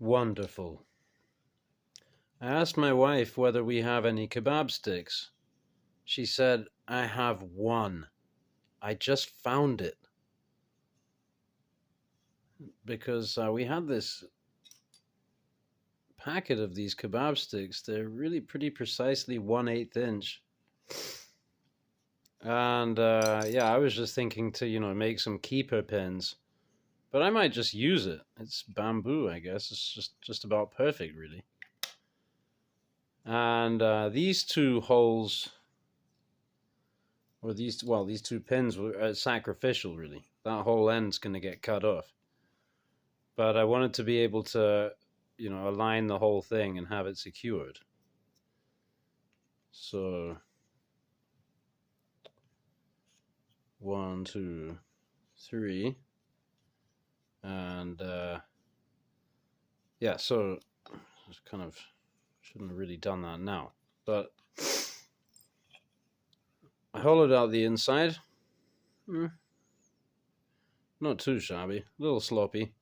Wonderful. I asked my wife whether we have any kebab sticks. She said, I have one. I just found it. Because we had this packet of these kebab sticks. They're really pretty precisely 1/8 inch. And yeah, I was just thinking to, make some keeper pins. But I might just use it. It's bamboo, I guess. It's just about perfect, really. And these two holes, or these two pins were sacrificial, really. That whole end's going to get cut off. But I wanted to be able to, align the whole thing and have it secured. So, 1, 2, 3. And, yeah, so just kind of shouldn't have really done that now. But I hollowed out the inside. Not too shabby, a little sloppy.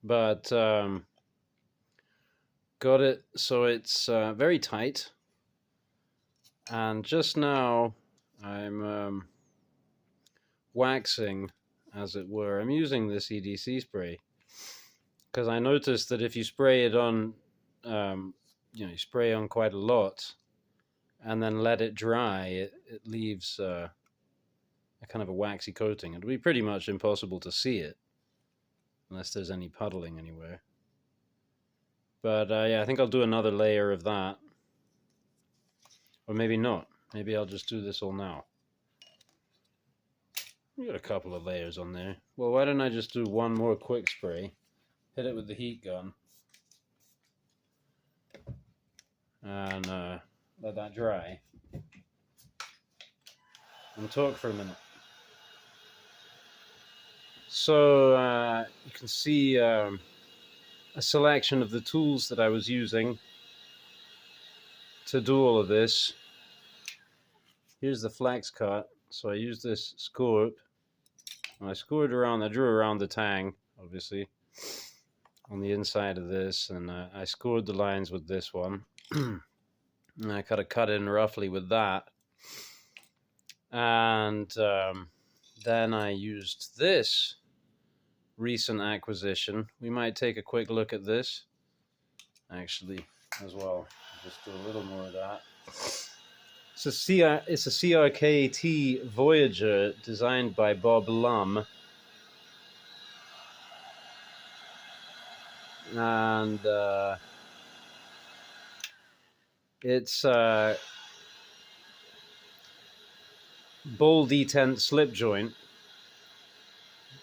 But got it so it's very tight. And just now I'm waxing, as it were. I'm using this EDC spray because I noticed that if you spray it on, you spray on quite a lot and then let it dry, it leaves a kind of a waxy coating. It'll be pretty much impossible to see it unless there's any puddling anywhere. But yeah, I think I'll do another layer of that. Or maybe not. Maybe I'll just do this all now. We got a couple of layers on there. Well, why don't I just do one more quick spray, hit it with the heat gun, and let that dry, and talk for a minute. So you can see a selection of the tools that I was using to do all of this. Here's the flex cut. So I used this scoop. I drew around the tang, obviously, on the inside of this, and I scored the lines with this one. And I kind of cut in roughly with that. And then I used this recent acquisition. We might take a quick look at this, actually, as well. Just do a little more of that. It's a CRKT Voyager designed by Bob Lum. And it's ball detent slip joint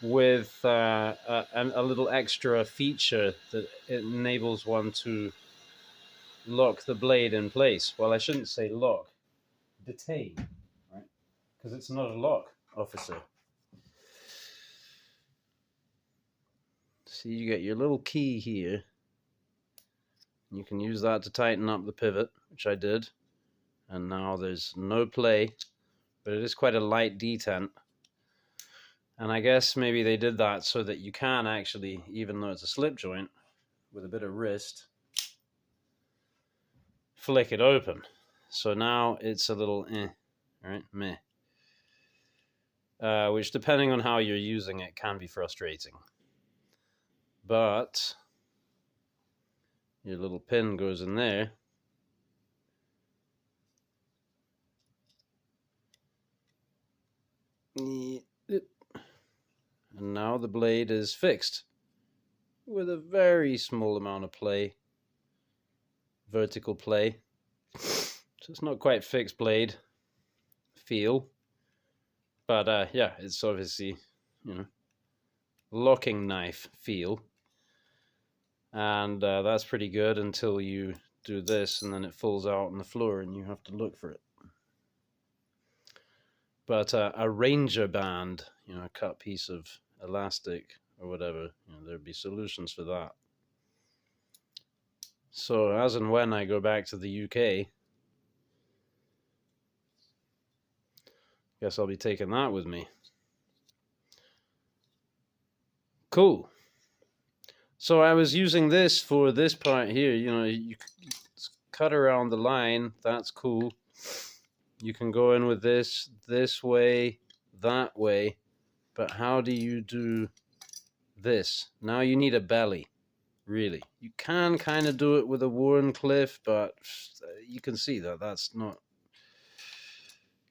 with a little extra feature that enables one to lock the blade in place. Well, I shouldn't say lock. Detain, right? Because it's not a lock, officer. See, you get your little key here. You can use that to tighten up the pivot, which I did. And now there's no play, but it is quite a light detent. And I guess maybe they did that so that you can actually, even though it's a slip joint, with a bit of wrist, flick it open. So now it's a little right? Meh. Which, depending on how you're using it, can be frustrating. But your little pin goes in there. And now the blade is fixed with a very small amount of play, vertical play. So it's not quite fixed blade feel, but yeah, it's obviously, locking knife feel. And that's pretty good until you do this and then it falls out on the floor and you have to look for it. But a Ranger band, a cut piece of elastic or whatever, there'd be solutions for that. So as and when I go back to the UK, guess I'll be taking that with me. Cool. So I was using this for this part here. You know, you cut around the line. That's cool. You can go in with this way, that way. But how do you do this? Now you need a belly, really. You can kind of do it with a Wharncliffe, but you can see that that's not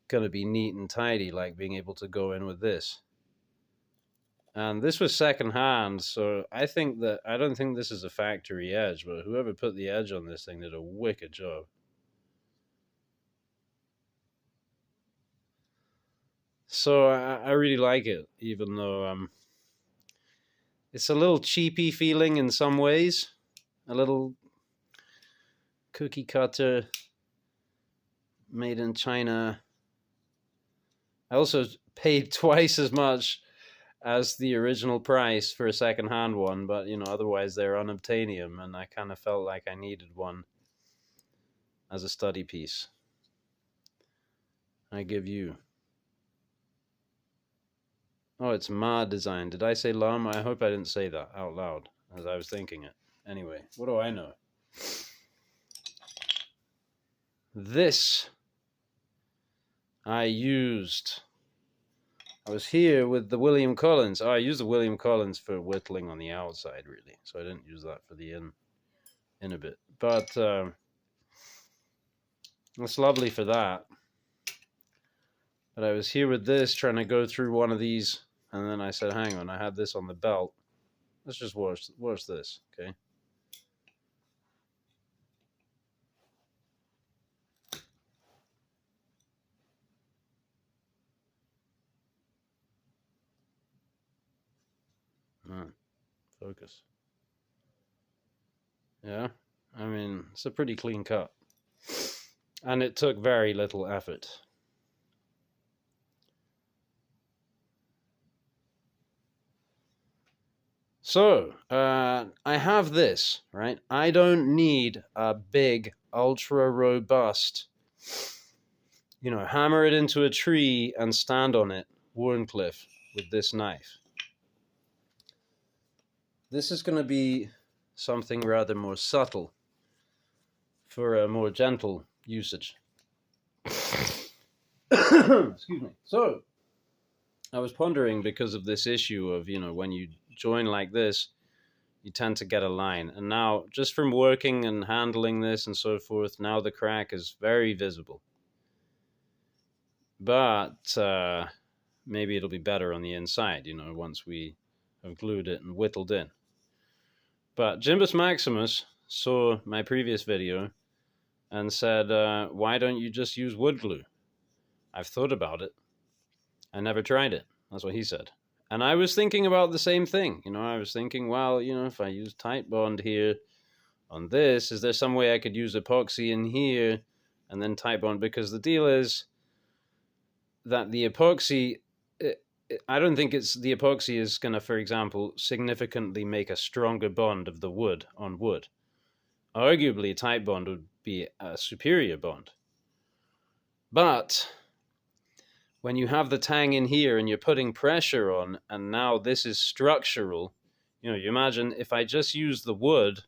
going to be neat and tidy like being able to go in with this. And this was second hand, so I don't think this is a factory edge, but whoever put the edge on this thing did a wicked job. So I really like it, even though it's a little cheapy feeling in some ways. A little cookie cutter, made in China. I also paid twice as much as the original price for a second-hand one, but you know, otherwise they're unobtainium, and I kind of felt like I needed one as a study piece. I give you. Oh, it's Ma design. Did I say Lam? I hope I didn't say that out loud as I was thinking it. Anyway, what do I know? This I used. I was here with the William Collins. Oh, I used the William Collins for whittling on the outside, really. So I didn't use that for the in a bit. But it's lovely for that. But I was here with this, trying to go through one of these, and then I said, hang on, I had this on the belt. Let's just watch this, okay? Focus. Yeah, I mean, it's a pretty clean cut. And it took very little effort. So, I have this, right? I don't need a big, ultra robust, you know, hammer it into a tree and stand on it, Wharncliffe, with this knife. This is going to be something rather more subtle for a more gentle usage. Excuse me. So, I was pondering, because of this issue of, you know, when you join like this, you tend to get a line. And now, just from working and handling this and so forth, now the crack is very visible. But maybe it'll be better on the inside, you know, once we have glued it and whittled in. But Jimbus Maximus saw my previous video and said, why don't you just use wood glue? I've thought about it. I never tried it. That's what he said. And I was thinking about the same thing. You know, I was thinking, well, you know, if I use Tite-Bond here on this, is there some way I could use epoxy in here and then Tite-Bond? Because the deal is that the epoxy, I don't think the epoxy is going to, for example, significantly make a stronger bond of the wood on wood. Arguably, Tite-Bond would be a superior bond. But when you have the tang in here and you're putting pressure on, and now this is structural, you know, you imagine if I just use the wood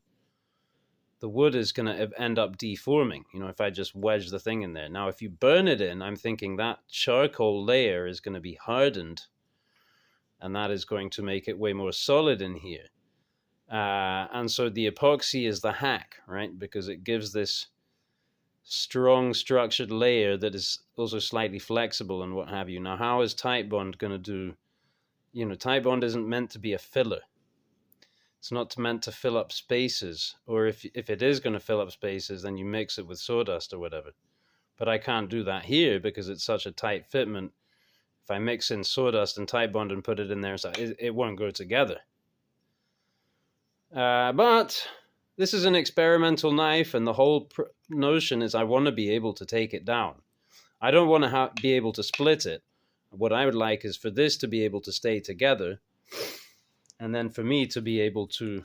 is going to end up deforming, you know, if I just wedge the thing in there. Now, if you burn it in, I'm thinking that charcoal layer is going to be hardened, and that is going to make it way more solid in here. And so the epoxy is the hack, right? Because it gives this strong structured layer that is also slightly flexible and what have you. Now, how is Tite-Bond going to do? You know, Tite-Bond isn't meant to be a filler. It's not meant to fill up spaces. Or if it is going to fill up spaces, then you mix it with sawdust or whatever. But I can't do that here because it's such a tight fitment. If I mix in sawdust and Tite-Bond and put it in there, it won't go together. But this is an experimental knife, and the whole notion is I want to be able to take it down. I don't want to be able to split it. What I would like is for this to be able to stay together, and then for me to be able to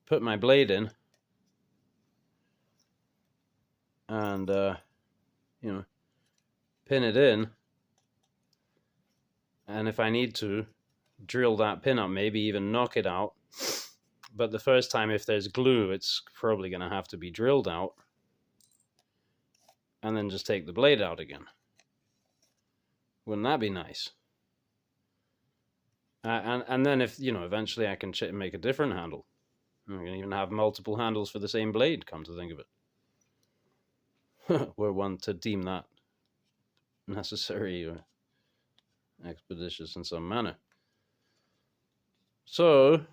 put my blade in and, you know, pin it in. And if I need to, drill that pin up, maybe even knock it out, but the first time, if there's glue, it's probably going to have to be drilled out, and then just take the blade out again. Wouldn't that be nice? And then if, you know, eventually I can make a different handle. I can even have multiple handles for the same blade, come to think of it. Were one to deem that necessary or expeditious in some manner. So,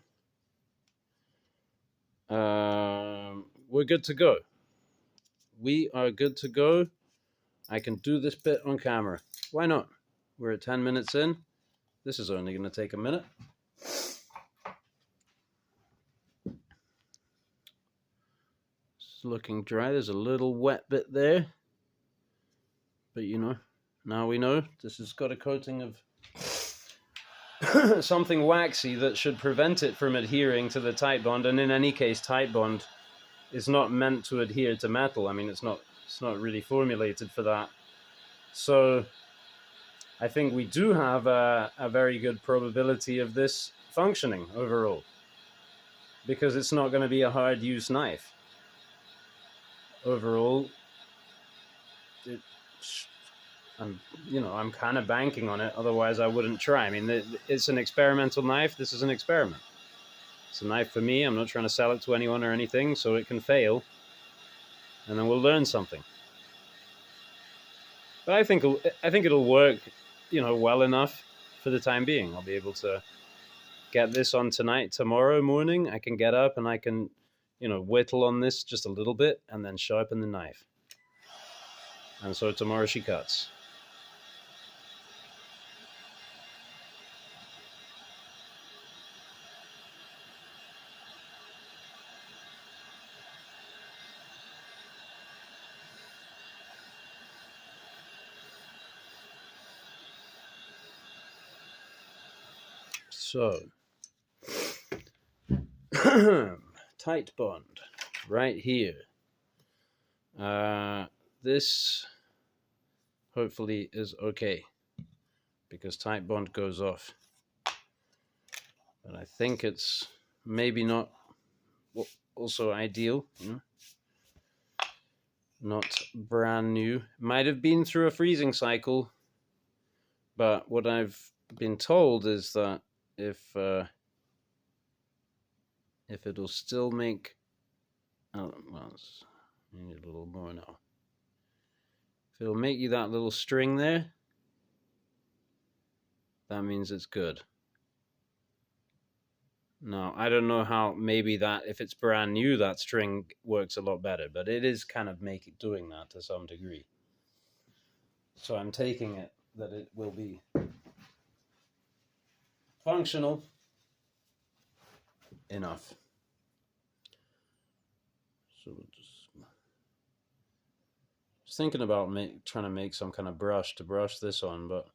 we're good to go. We are good to go. I can do this bit on camera. Why not? We're at 10 minutes in. This is only going to take a minute. It's looking dry. There's a little wet bit there. But you know, now we know this has got a coating of something waxy that should prevent it from adhering to the Tite-Bond. And in any case, Tite-Bond is not meant to adhere to metal. I mean, it's not really formulated for that. So I think we do have a very good probability of this functioning overall, because it's not going to be a hard use knife. Overall, I'm kind of banking on it, otherwise I wouldn't try. I mean, it's an experimental knife. This is an experiment. It's a knife for me. I'm not trying to sell it to anyone or anything, so it can fail, and then we'll learn something. But I think it'll work, you know, well enough for the time being. I'll be able to get this on tonight. Tomorrow morning, I can get up and I can, you know, whittle on this just a little bit and then sharpen the knife. And so tomorrow she cuts. So, Tite-Bond, right here. This hopefully is okay, because Tite-Bond goes off. But I think it's maybe not also ideal, you know? Not brand new. Might have been through a freezing cycle, but what I've been told is that if it'll still make, oh, well, I need a little more now. If it'll make you that little string there, that means it's good. Now, I don't know how, maybe that, if it's brand new, that string works a lot better, but it is kind of doing that to some degree. So I'm taking it that it will be functional enough. So we'll just thinking about trying to make some kind of brush to brush this on, but